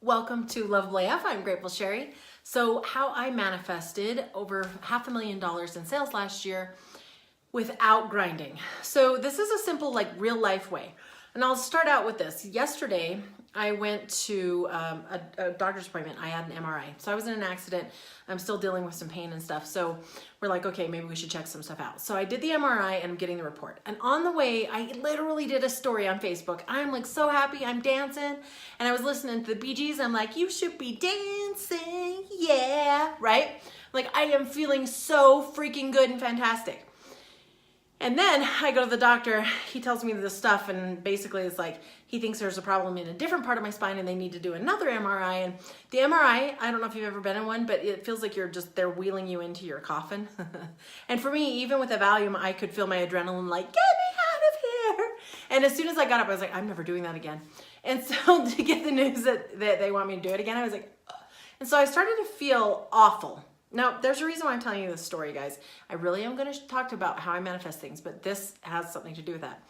Welcome to Loveable AF. I'm Grateful Sherry. So how I manifested over $500,000 in sales last year without grinding. So this is a simple real life way. And I'll start out with this. Yesterday, I went to a doctor's appointment. I had an MRI. So I was in an accident. I'm still dealing with some pain and stuff. So we're like, okay, maybe we should check some stuff out. So I did the MRI and I'm getting the report. And on the way, I literally did a story on Facebook. I'm so happy, I'm dancing. And I was listening to the Bee Gees. I'm like, you should be dancing, yeah, right? I am feeling so freaking good and fantastic. And then I go to the doctor, he tells me this stuff, and basically it's he thinks there's a problem in a different part of my spine and they need to do another MRI. And the MRI, I don't know if you've ever been in one, but it feels like they're wheeling you into your coffin. And for me, even with the Valium, I could feel my adrenaline get me out of here. And as soon as I got up, I was like, I'm never doing that again. And so to get the news that they want me to do it again, I was like, ugh. And so I started to feel awful. Now, there's a reason why I'm telling you this story, guys. I really am going to talk about how I manifest things, but this has something to do with that.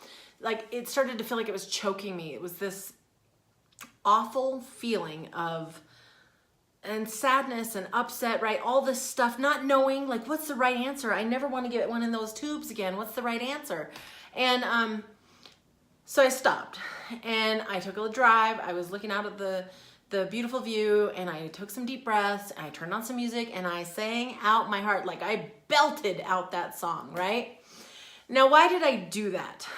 It started to feel like it was choking me. It was this awful feeling and sadness and upset, right? All this stuff, not knowing, what's the right answer? I never want to get one in those tubes again. What's the right answer? And so I stopped, and I took a drive. I was looking out at the beautiful view, and I took some deep breaths, and I turned on some music, and I sang out my heart. I belted out that song, right? Now, why did I do that?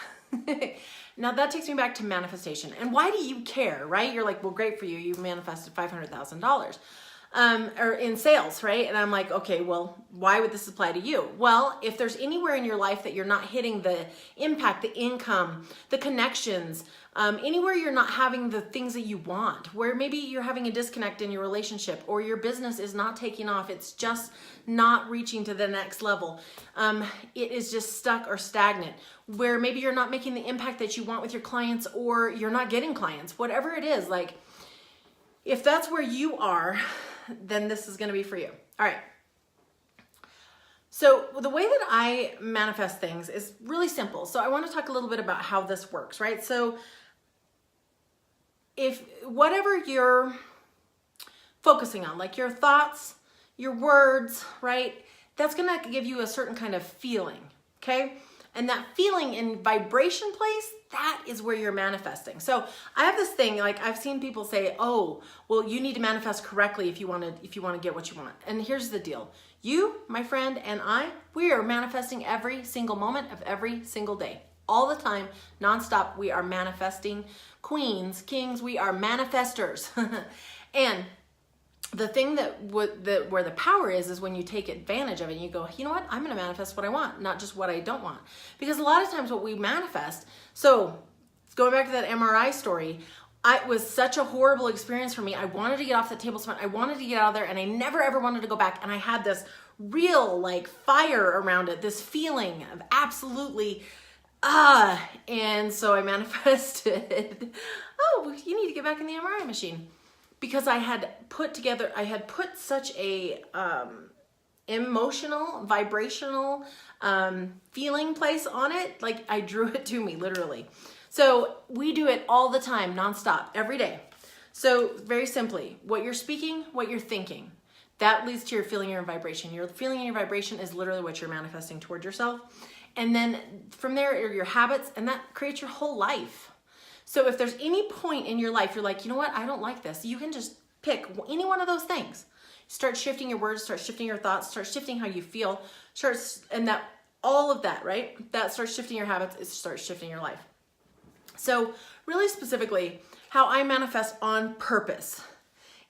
Now that takes me back to manifestation. And why do you care, right? You're like, well, great for you. You manifested $500,000 or in sales, right? And I'm like, okay, well, why would this apply to you? Well, if there's anywhere in your life that you're not hitting the impact, the income, the connections, anywhere you're not having the things that you want, where maybe you're having a disconnect in your relationship or your business is not taking off, it's just not reaching to the next level. It is just stuck or stagnant, where maybe you're not making the impact that you want with your clients, or you're not getting clients, whatever it is. If that's where you are, then this is going to be for you. All right. So the way that I manifest things is really simple. So I want to talk a little bit about how this works, right? So if whatever you're focusing on, your thoughts, your words, right? That's going to give you a certain kind of feeling, okay? And that feeling in vibration place, that is where you're manifesting. So I have this thing, I've seen people say, oh, well, you need to manifest correctly if you want to get what you want. And here's the deal. You, my friend, and we are manifesting every single moment of every single day. All the time, nonstop, we are manifesting. Queens, kings, we are manifestors. And the thing where the power is when you take advantage of it and you go, you know what, I'm going to manifest what I want, not just what I don't want. Because a lot of times what we manifest, so going back to that MRI story, it was such a horrible experience for me. I wanted to get off the table spot. I wanted to get out of there, and I never ever wanted to go back. And I had this real fire around it, this feeling of absolutely and so I manifested, oh, you need to get back in the MRI machine. Because I had put such a emotional, vibrational feeling place on it. I drew it to me, literally. So we do it all the time, nonstop, every day. So very simply, what you're speaking, what you're thinking, that leads to your feeling, your vibration. Your feeling and your vibration is literally what you're manifesting toward yourself. And then from there are your habits, and that creates your whole life. So if there's any point in your life you're like, you know what, I don't like this, you can just pick any one of those things. Start shifting your words, start shifting your thoughts, start shifting how you feel, all of that, right? That starts shifting your habits, it starts shifting your life. So really specifically, how I manifest on purpose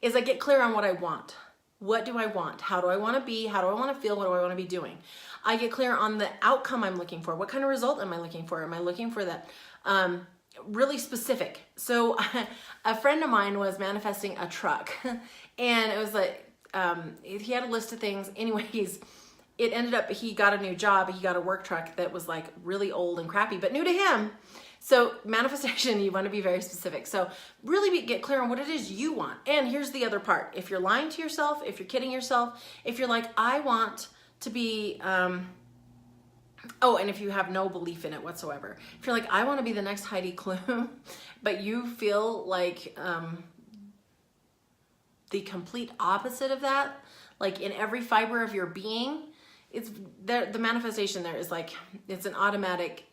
is I get clear on what I want. What do I want? How do I want to be? How do I want to feel? What do I want to be doing? I get clear on the outcome I'm looking for. What kind of result am I looking for? Am I looking for that really specific? So a friend of mine was manifesting a truck, and it was he had a list of things. Anyways, it ended up, he got a new job. He got a work truck that was really old and crappy, but new to him. So manifestation, you want to be very specific. So really get clear on what it is you want. And here's the other part. If you're lying to yourself, if you're kidding yourself, if you're like, I want to be, oh, and if you have no belief in it whatsoever, if you're like, I want to be the next Heidi Klum, but you feel like the complete opposite of that, like in every fiber of your being, it's there, the manifestation there is like, it's an automatic,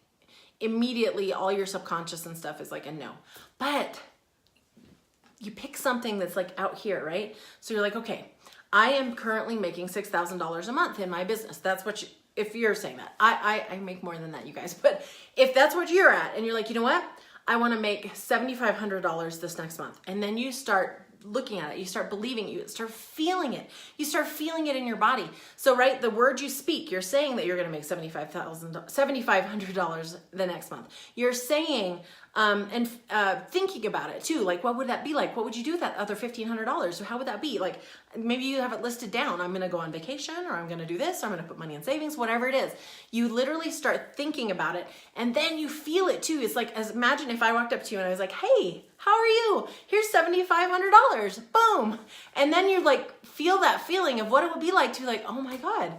immediately all your subconscious and stuff is like a no. But you pick something that's like out here, right? So you're like, okay, I am currently making $6,000 a month in my business. That's what you, if you're saying that. I make more than that, you guys. But if that's what you're at and you're like, you know what? I want to make $7,500 this next month. And then you start looking at it, you start believing it, you start feeling it. You start feeling it in your body. So, right, the words you speak, you're saying that you're going to make $7,500 the next month. You're saying and thinking about it too. Like, what would that be like? What would you do with that other $1,500? So how would that be? Like, maybe you have it listed down. I'm going to go on vacation, or I'm going to do this, or I'm going to put money in savings, whatever it is. You literally start thinking about it, and then you feel it too. It's like, as imagine if I walked up to you and I was like, hey, how are you? Here's $7,500. Boom. And then you like feel that feeling of what it would be like to like, oh my God,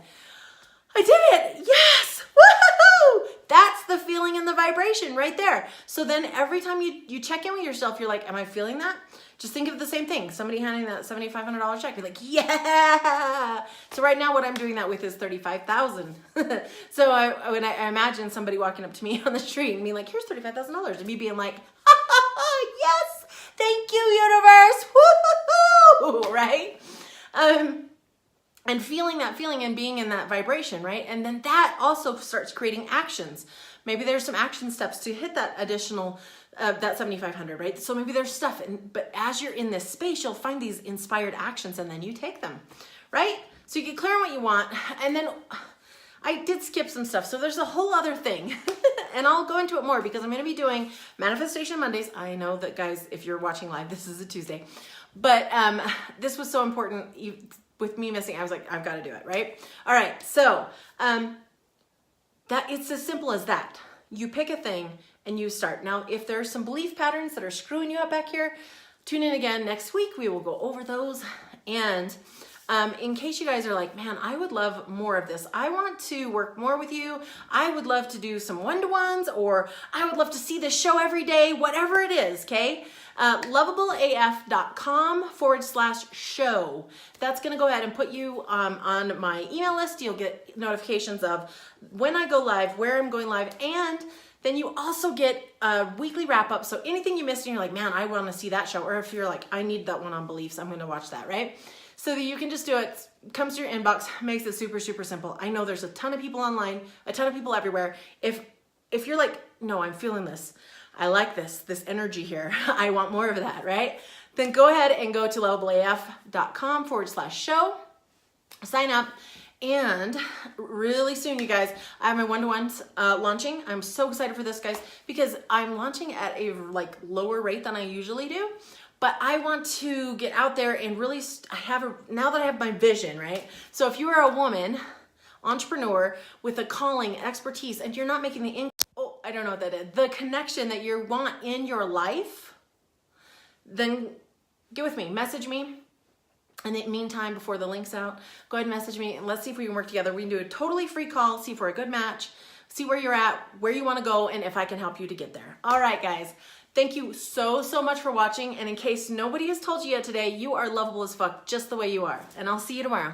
I did it. Yes. Woohoo! That's the feeling and the vibration right there. So then every time you check in with yourself, you're like, am I feeling that? Just think of the same thing. Somebody handing that $7,500 check. You're like, yeah. So right now what I'm doing that with is $35,000. So when I imagine somebody walking up to me on the street and being like, here's $35,000. And me being like, yes, thank you, universe. Woo-hoo-hoo! Right? And feeling that feeling and being in that vibration, right? And then that also starts creating actions. Maybe there's some action steps to hit that additional, that 7,500, right? So maybe there's stuff, but as you're in this space, you'll find these inspired actions and then you take them, right? So you get clear on what you want. And then I did skip some stuff. So there's a whole other thing and I'll go into it more because I'm going to be doing Manifestation Mondays. I know that, guys, if you're watching live, this is a Tuesday, but this was so important. With me missing, I was like, I've got to do it, right? All right, so that it's as simple as that. You pick a thing and you start. Now, if there's some belief patterns that are screwing you up back here, tune in again next week. We will go over those. And in case you guys are like, man, I would love more of this. I want to work more with you. I would love to do some one-to-ones, or I would love to see this show every day, whatever it is, okay? Loveableaf.com/show. That's going to go ahead and put you on my email list. You'll get notifications of when I go live, where I'm going live, and then you also get a weekly wrap up. So anything you missed and you're like, man, I want to see that show. Or if you're like, I need that one on beliefs, I'm going to watch that, right? So that you can just do it. Comes to your inbox, makes it super, super simple. I know there's a ton of people online, a ton of people everywhere. If you're like, no, I'm feeling this. I like this energy here. I want more of that, right? Then go ahead and go to loveableaf.com/show, sign up, and really soon, you guys, I have my one-to-ones launching. I'm so excited for this, guys, because I'm launching at a like lower rate than I usually do, but I want to get out there and really, now that I have my vision, right? So if you are a woman, entrepreneur with a calling, expertise, and you're not making the income, I don't know what that is, the connection that you want in your life, then get with me, message me. In the meantime, before the link's out, go ahead and message me and let's see if we can work together. We can do a totally free call, see if we're a good match, see where you're at, where you want to go, and if I can help you to get there. All right, guys. Thank you so, so much for watching. And in case nobody has told you yet today, you are lovable as fuck just the way you are. And I'll see you tomorrow.